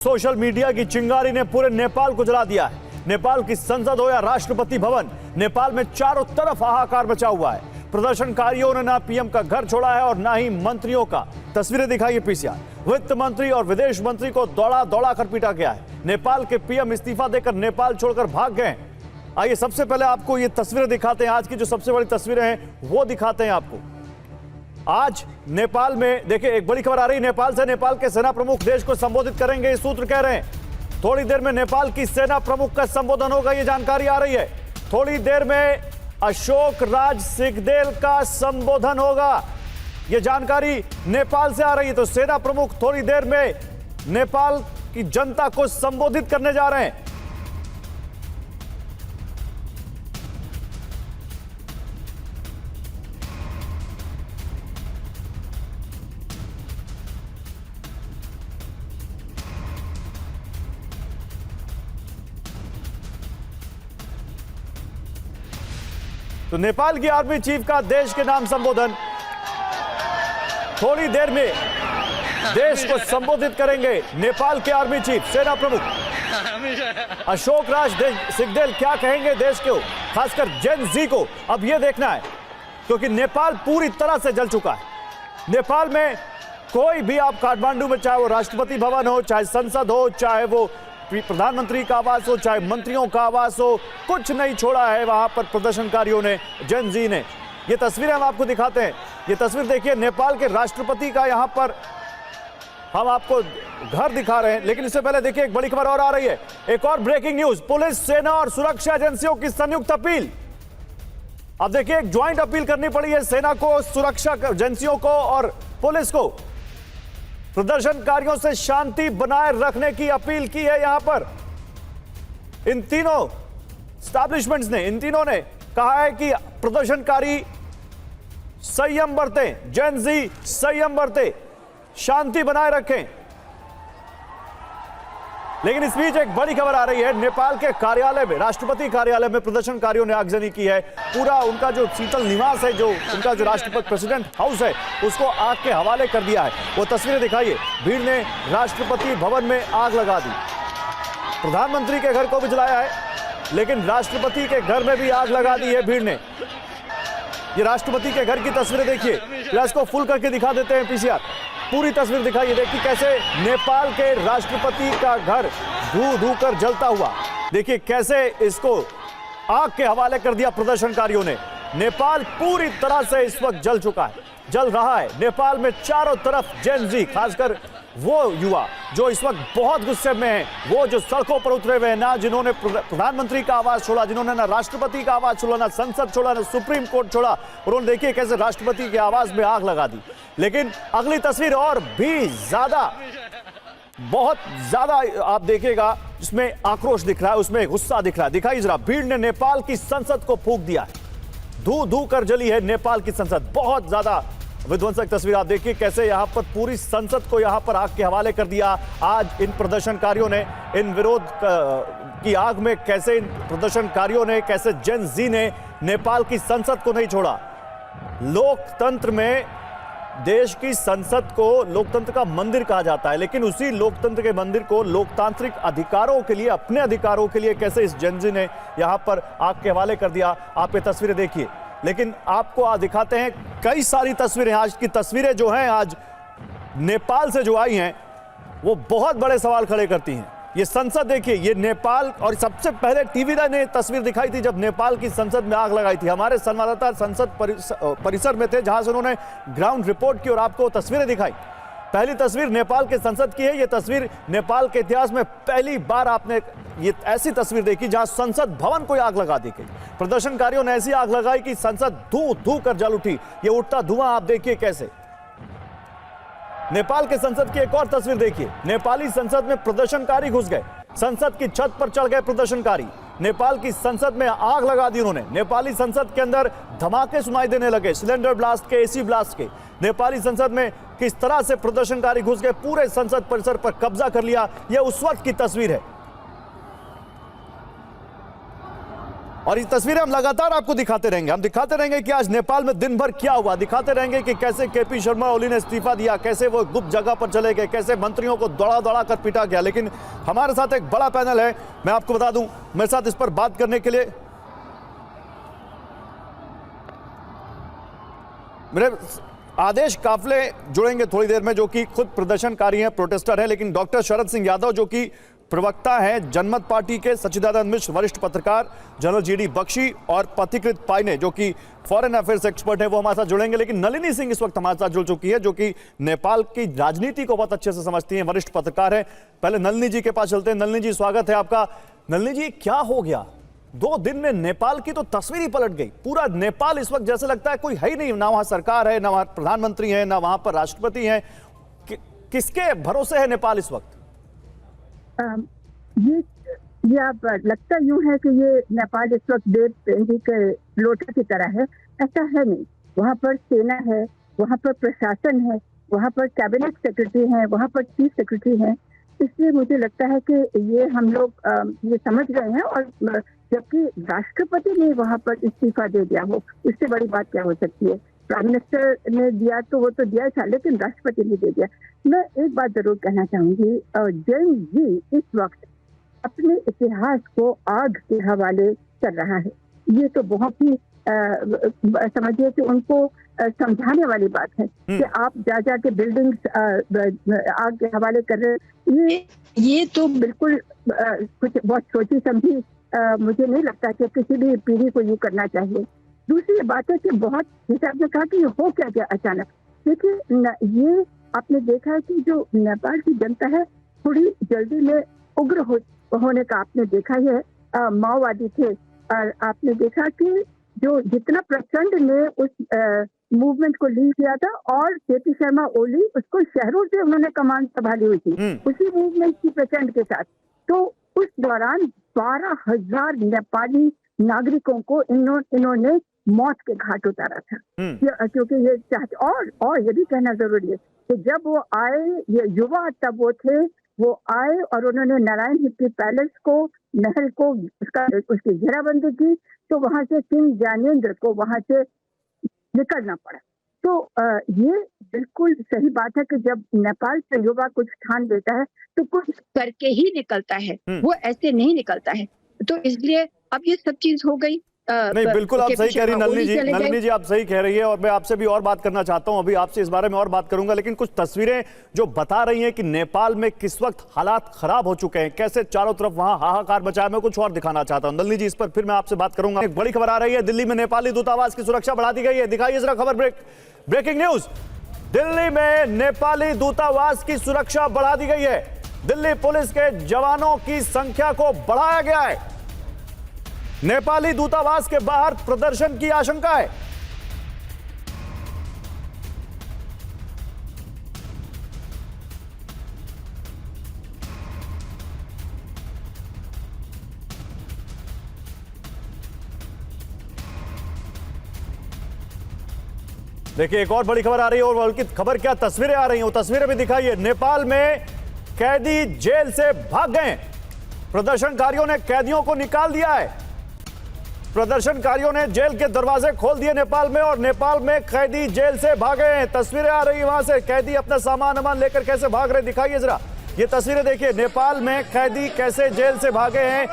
Social media की चिंगारी ने पूरे नेपाल को जला दिया है। नेपाल की संसद हो या राष्ट्रपति भवन, नेपाल में चारों तरफ हाहाकार मचा हुआ है। प्रदर्शनकारियों ने ना पीएम का घर छोड़ा है और ना ही मंत्रियों का। तस्वीरें दिखाइए पीसीआर। वित्त मंत्री और विदेश मंत्री को दौड़ा दौड़ा कर पीटा गया है। नेपाल के पीएम इस्तीफा देकर नेपाल छोड़कर भाग गए। आइए सबसे पहले आपको ये तस्वीरें दिखाते हैं। आज की जो सबसे बड़ी तस्वीरें हैं वो दिखाते हैं आपको। आज नेपाल में देखिए एक बड़ी खबर आ रही है नेपाल से। नेपाल के सेना प्रमुख देश को संबोधित करेंगे, इस सूत्र कह रहे हैं। थोड़ी देर में नेपाल की सेना प्रमुख का संबोधन होगा, ये जानकारी आ रही है। थोड़ी देर में अशोक राज सिंहदेल का संबोधन होगा, ये जानकारी नेपाल से आ रही है। तो सेना प्रमुख थोड़ी देर में नेपाल की जनता को संबोधित करने जा रहे हैं। तो नेपाल की आर्मी चीफ का देश के नाम संबोधन थोड़ी देर में देश को संबोधित करेंगे नेपाल के आर्मी चीफ सेना प्रमुख अशोक राज सिंहदेल। क्या कहेंगे देश को, खासकर जेन जी को, अब यह देखना है, क्योंकि नेपाल पूरी तरह से जल चुका है। नेपाल में कोई भी, आप काठमांडू में चाहे वो राष्ट्रपति भवन हो, चाहे संसद हो, चाहे वो प्रधानमंत्री का आवास हो, चाहे मंत्रियों का आवास हो, कुछ नहीं छोड़ा है वहां पर प्रदर्शनकारियों ने, जेन जी ने। ये तस्वीरें हम आपको दिखाते हैं। ये तस्वीर देखिए नेपाल के राष्ट्रपति का, यहां पर हम आपको घर दिखा रहे हैं। लेकिन इससे पहले देखिए एक बड़ी खबर और आ रही है, एक और ब्रेकिंग न्यूज। पुलिस, सेना और सुरक्षा एजेंसियों की संयुक्त अपील। अब देखिए एक ज्वाइंट अपील करनी पड़ी है सेना को, सुरक्षा एजेंसियों को और पुलिस को। प्रदर्शनकारियों से शांति बनाए रखने की अपील की है। यहां पर इन तीनों एस्टैब्लिशमेंट्स ने, इन तीनों ने कहा है कि प्रदर्शनकारी संयम बरतें, जेन जी संयम बरतें, शांति बनाए रखें। लेकिन इस बीच एक बड़ी खबर आ रही है, नेपाल के कार्यालय में, राष्ट्रपति कार्यालय में प्रदर्शनकारियों ने आगजनी की है। पूरा उनका जो शीतल निवास है, जो उनका जो राष्ट्रपति प्रेसिडेंट हाउस है, उसको आग के हवाले कर दिया है। वो तस्वीरें दिखाइए। भीड़ ने राष्ट्रपति भवन में आग लगा दी। प्रधानमंत्री के घर को भी जलाया है, लेकिन राष्ट्रपति के घर में भी आग लगा दी है भीड़ ने। ये राष्ट्रपति के घर की तस्वीरें देखिए, प्लस को फुल करके दिखा देते हैं पीसीआर। पूरी तस्वीर दिखाइए, देखिए कैसे नेपाल के राष्ट्रपति का घर धू धू कर जलता हुआ। देखिए कैसे इसको आग के हवाले कर दिया प्रदर्शनकारियों ने। नेपाल पूरी तरह से इस वक्त जल चुका है, जल रहा है। नेपाल में चारों तरफ जेन जी, खासकर वो युवा जो इस वक्त बहुत गुस्से में हैं, वो जो सड़कों पर उतरे हुए हैं, ना जिन्होंने प्रधानमंत्री का आवाज छोड़ा, जिन्होंने ना राष्ट्रपति का आवाज छोड़ा, ना संसद छोड़ा, ना सुप्रीम कोर्ट छोड़ा, उन्होंने देखिए कैसे राष्ट्रपति के आवाज में आग लगा दी। लेकिन अगली तस्वीर और भी ज्यादा, बहुत ज्यादा आप देखिएगा, इसमें आक्रोश दिख रहा है, उसमें गुस्सा दिख रहा है। दिखाइए जरा, भीड़ ने नेपाल की संसद को फूंक दिया है। धू धू कर जली है नेपाल की संसद। बहुत ज्यादा विध्वंसक तस्वीर आप देखिए, कैसे यहां पर पूरी संसद को यहां पर आग के हवाले कर दिया। आज इन प्रदर्शनकारियों ने, इन विरोध की आग में कैसे इन प्रदर्शनकारियों ने, कैसे जेन जी ने नेपाल की संसद को नहीं छोड़ा। लोकतंत्र में देश की संसद को लोकतंत्र का मंदिर कहा जाता है, लेकिन उसी लोकतंत्र के मंदिर को लोकतांत्रिक अधिकारों के लिए, अपने अधिकारों के लिए कैसे इस जेन जी ने यहां पर आग के हवाले कर दिया। आप ये तस्वीरें देखिए। लेकिन आपको आज दिखाते हैं कई सारी तस्वीरें। आज की तस्वीरें जो हैं, आज नेपाल से जो आई हैं, वो बहुत बड़े सवाल खड़े करती हैं। ये संसद देखिए, ये नेपाल, और सबसे पहले टीवी ने तस्वीर दिखाई थी जब नेपाल की संसद में आग लगाई थी। हमारे संवाददाता संसद परिसर में थे, जहां से उन्होंने ग्राउंड रिपोर्ट की और आपको तस्वीरें दिखाई। पहली तस्वीर नेपाल के संसद की है। ये तस्वीर नेपाल के इतिहास में पहली बार आपने ये ऐसी तस्वीर देखी जहां संसद भवन को आग लगा दी गई। प्रदर्शनकारियों ने ऐसी आग लगाई कि संसद धू धू कर जल उठी। ये उठता धुआं आप देखिए कैसे। नेपाल के संसद की एक और तस्वीर देखिए। नेपाली संसद में प्रदर्शनकारी घुस गए, संसद की छत पर चढ़ गए प्रदर्शनकारी। नेपाल की संसद में आग लगा दी उन्होंने। नेपाली संसद के अंदर धमाके सुनाई देने लगे, सिलेंडर ब्लास्ट के, एसी ब्लास्ट के। नेपाली संसद में किस तरह से प्रदर्शनकारी घुस गए, पूरे संसद परिसर पर कब्जा कर लिया। यह उस वक्त की तस्वीर है। और ये तस्वीरें हम लगातार आपको दिखाते रहेंगे। हम दिखाते रहेंगे कि आज नेपाल में दिन भर क्या हुआ, दिखाते रहेंगे कि कैसे केपी शर्मा ओली ने इस्तीफा दिया, कैसे वो गुप्त जगह पर चले गए, कैसे मंत्रियों को दौड़ा दौड़ा कर पीटा गया। लेकिन हमारे साथ एक बड़ा पैनल है, मैं आपको बता दूं, मेरे साथ इस पर बात करने के लिए मेरे आदेश काफले जुड़ेंगे थोड़ी देर में, जो कि खुद प्रदर्शनकारी हैं, प्रोटेस्टर हैं। लेकिन डॉक्टर शरद सिंह यादव जो कि प्रवक्ता हैं जनमत पार्टी के, सच्चिदानंद मिश्र वरिष्ठ पत्रकार, जनरल जीडी बख्शी और पथिकृत पाइने जो कि फॉरेन अफेयर्स एक्सपर्ट है, वो हमारे साथ जुड़ेंगे। लेकिन नलिनी सिंह इस वक्त हमारे साथ जुड़ चुकी है, जो कि नेपाल की राजनीति को बहुत अच्छे से समझती हैं, वरिष्ठ पत्रकार है। पहले नलिनी जी के पास चलते हैं। नलिनी जी, स्वागत है आपका। नलिनी जी, क्या हो गया? 2 दिन में नेपाल की तो तस्वीर ही पलट गई। पूरा नेपाल इस वक्त जैसे लगता है कोई है ही नहीं, ना वहां सरकार है, ना वहां प्रधानमंत्री है, ना वहां पर राष्ट्रपति है। किसके भरोसे है नेपाल इस वक्त? ये आप लगता यूं है कि ये नेपाल इस वक्त देव पेंदी के लोटे की तरह है, ऐसा है नहीं। वहाँ पर सेना है, वहाँ पर प्रशासन है, वहाँ पर कैबिनेट सेक्रेटरी है, वहाँ पर चीफ सेक्रेटरी है। इसलिए मुझे लगता है कि ये हम लोग ये समझ रहे हैं। और जबकि राष्ट्रपति ने वहाँ पर इस्तीफा दे दिया हो, इससे बड़ी बात क्या हो सकती है? प्राइम मिनिस्टर ने दिया तो वो तो दिया था, लेकिन राष्ट्रपति ने दे दिया। मैं एक बात जरूर कहना चाहूंगी, जैन जी इस वक्त अपने इतिहास को आग के हवाले कर रहा है। ये तो बहुत ही समझिए कि उनको समझाने वाली बात है कि आप जा के बिल्डिंग्स आग के हवाले कर रहे हैं। ये तो बिल्कुल कुछ बहुत सोची समझी मुझे नहीं लगता कि किसी भी पीढ़ी को ये करना चाहिए। दूसरी बात है कि बहुत, जैसे आपने कहा कि ये हो क्या गया अचानक। देखिए, ये आपने देखा है कि जो नेपाल की जनता है थोड़ी जल्दी में उग्र होने का आपने देखा ही है। माओवादी थे और आपने देखा कि जो जितना प्रचंड ने उस मूवमेंट को लीड किया था, और केपी शर्मा ओली उसको शहरों से उन्होंने कमान संभाली हुई थी उसी मूवमेंट की प्रचंड के साथ। तो उस दौरान 12,000 नेपाली नागरिकों को इन्होंने मौत के घाट उतारा था, क्योंकि ये चाहते। और ये भी कहना जरूरी है कि जब वो आए, ये युवा तब वो थे, वो आए और उन्होंने नारायण हिप्पी पैलेस को, महल को, उसकी घेराबंदी की, तो वहां से किंग ज्ञानेंद्र को वहां से निकलना पड़ा। तो ये बिल्कुल सही बात है कि जब नेपाल से युवा कुछ ठान देता है तो कुछ करके ही निकलता है, वो ऐसे नहीं निकलता है। तो इसलिए अब ये सब चीज हो गई। नहीं, बिल्कुल आप सही कह रही नलिनी जी। नलिनी जी, आप सही कह रही है और मैं आपसे भी और बात करना चाहता हूं। अभी आपसे इस बारे में और बात करूंगा, लेकिन कुछ तस्वीरें जो बता रही हैं कि नेपाल में किस वक्त हालात खराब हो चुके हैं, कैसे चारों तरफ वहां हाहाकार मचा है, मैं कुछ और दिखाना चाहता हूं। नलिनी जी, इस पर फिर मैं आपसे बात करूंगा। एक बड़ी खबर आ रही है, दिल्ली में नेपाली दूतावास की सुरक्षा बढ़ा दी गई है। दिखाइए जरा खबर। ब्रेकिंग न्यूज, दिल्ली में नेपाली दूतावास की सुरक्षा बढ़ा दी गई है। दिल्ली पुलिस के जवानों की संख्या को बढ़ाया गया है। नेपाली दूतावास के बाहर प्रदर्शन की आशंका है। देखिए, एक और बड़ी खबर आ रही है, और बल्कि खबर क्या, तस्वीरें आ रही हैं, वो तस्वीरें भी दिखाइए। नेपाल में कैदी जेल से भाग गए। प्रदर्शनकारियों ने कैदियों को निकाल दिया है। प्रदर्शनकारियों ने जेल के दरवाजे खोल दिए नेपाल में, और नेपाल में कैदी जेल से भागे हैं। तस्वीरें आ रही है वहां से, कैदी अपना सामान लेकर कैसे भाग रहे, दिखाइए जरा ये तस्वीरें। देखिए, नेपाल में कैदी कैसे जेल से भागे हैं।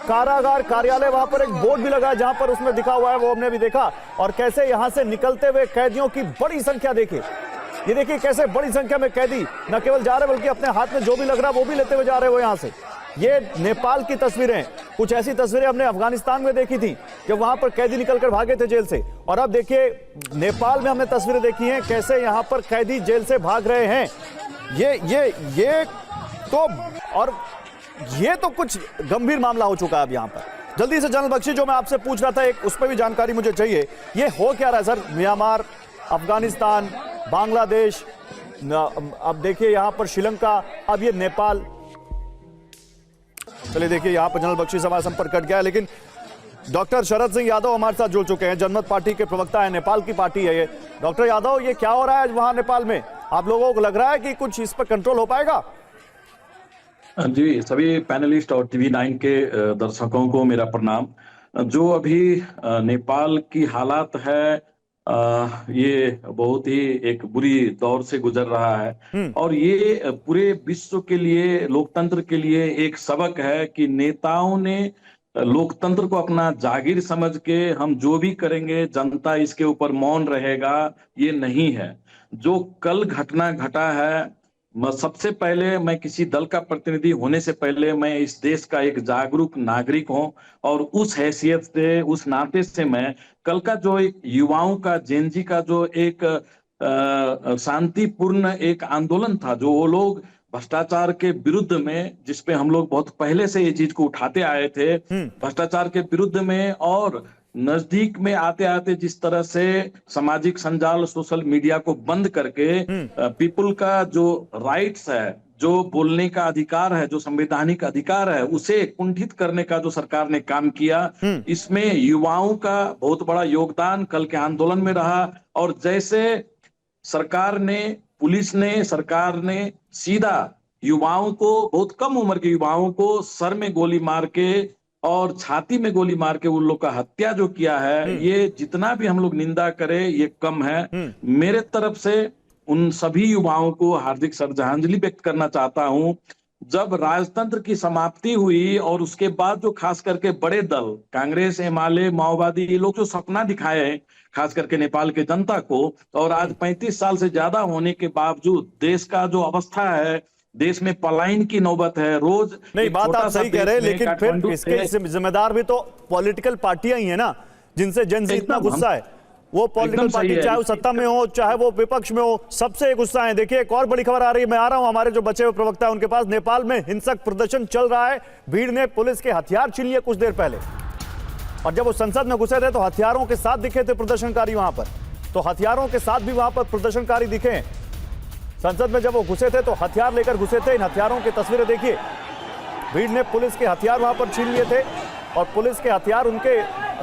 कारागार कार्यालय, वहां पर एक बोर्ड भी लगा है जहां पर उसमें दिखा हुआ है, वो हमने भी देखा। और कैसे यहां से निकलते हुए कैदियों की बड़ी संख्या, देखिए ये देखिए कैसे बड़ी संख्या में कैदी न केवल जा रहे बल्कि अपने हाथ में जो भी लग रहा है वो भी लेते हुए जा रहे हो यहां से। ये नेपाल की तस्वीरें। कुछ ऐसी तस्वीरें हमने अफगानिस्तान में देखी थी जब वहां पर कैदी निकलकर भागे थे जेल से, और अब देखिए नेपाल में हमने तस्वीरें देखी हैं कैसे यहां पर कैदी जेल से भाग रहे हैं। ये तो कुछ गंभीर मामला हो चुका है अब यहां पर। जल्दी से जनरल बख्शी, जो मैं आपसे पूछ रहा था, एक उस पर भी जानकारी मुझे चाहिए। ये हो क्या रहा है सर? म्यांमार, अफगानिस्तान, बांग्लादेश, अब देखिए यहां पर श्रीलंका, अब ये नेपाल। चलिए देखिए, यहां पर जनरल बख्शी से हमारा संपर्क कट गया है, लेकिन डॉक्टर शरद सिंह यादव हमारे साथ जुड़ चुके हैं। जनमत पार्टी के प्रवक्ता है, नेपाल की पार्टी है ये। डॉक्टर यादव, ये क्या हो रहा है वहां नेपाल में? आप लोगों को लग रहा है कि कुछ इस पर कंट्रोल हो पाएगा? जी, सभी पैनलिस्ट और टीवी 9 के दर्शकों को मेरा प्रणाम। जो अभी नेपाल की हालात है, ये बहुत ही एक बुरी दौर से गुजर रहा है और ये पूरे विश्व के लिए, लोकतंत्र के लिए एक सबक है कि नेताओं ने लोकतंत्र को अपना जागीर समझ के हम जो भी करेंगे जनता इसके ऊपर मौन रहेगा, ये नहीं है। जो कल घटना घटा है, सबसे पहले मैं किसी दल का प्रतिनिधि होने से पहले मैं इस देश का एक जागरूक नागरिक हूं और उस हैसियत से, उस नाते से मैं कल का जो एक युवाओं का, जेनजी का जो एक शांतिपूर्ण एक आंदोलन था, जो वो लोग भ्रष्टाचार के विरुद्ध में, जिसपे हम लोग बहुत पहले से ये चीज को उठाते आए थे, भ्रष्टाचार के विरुद्ध में, और नजदीक में आते आते जिस तरह से सामाजिक संजाल, सोशल मीडिया को बंद करके पीपल का जो राइट्स है, जो बोलने का अधिकार है, जो संवैधानिक अधिकार है, उसे कुंठित करने का जो सरकार ने काम किया, इसमें युवाओं का बहुत बड़ा योगदान कल के आंदोलन में रहा। और जैसे सरकार ने, पुलिस ने, सरकार ने सीधा युवाओं को, बहुत कम उम्र के युवाओं को सर में गोली मार के और छाती में गोली मार के उन लोग का हत्या जो किया है, ये जितना भी हम लोग निंदा करें ये कम है। मेरे तरफ से उन सभी युवाओं को हार्दिक श्रद्धांजलि व्यक्त करना चाहता हूं। जब राजतंत्र की समाप्ति हुई और उसके बाद जो खास करके बड़े दल, कांग्रेस, एमआलए, माओवादी, ये लोग जो सपना दिखाए खास करके नेपाल के जनता को, और आज 35 साल से ज्यादा होने के बावजूद देश का जो अवस्था है, देश में पलायन की नौबत है, रोज नहीं, बात आप सही कह रहे हैं, लेकिन फिर इसके जिम्मेदार भी तो पॉलिटिकल पार्टियां ही है ना, जिनसे जनता इतना गुस्सा है। वो पॉलिटिकल पार्टी चाहे वो सत्ता में हो चाहे वो विपक्ष में हो, सबसे गुस्सा है। देखिए एक और बड़ी खबर आ रही है, मैं आ रहा हूं, हमारे जो बचे हुए प्रवक्ता है उनके पास। नेपाल में हिंसक प्रदर्शन चल रहा है, भीड़ ने पुलिस के हथियार छीन लिए कुछ देर पहले, और जब वो संसद में घुसे थे तो हथियारों के साथ दिखे थे प्रदर्शनकारी वहां पर, तो हथियारों के साथ भी वहां पर प्रदर्शनकारी दिखे। संसद में जब वो घुसे थे तो हथियार लेकर घुसे थे। इन हथियारों की तस्वीरें देखिए, भीड़ ने पुलिस के हथियार वहां पर छीन लिए थे और पुलिस के हथियार उनके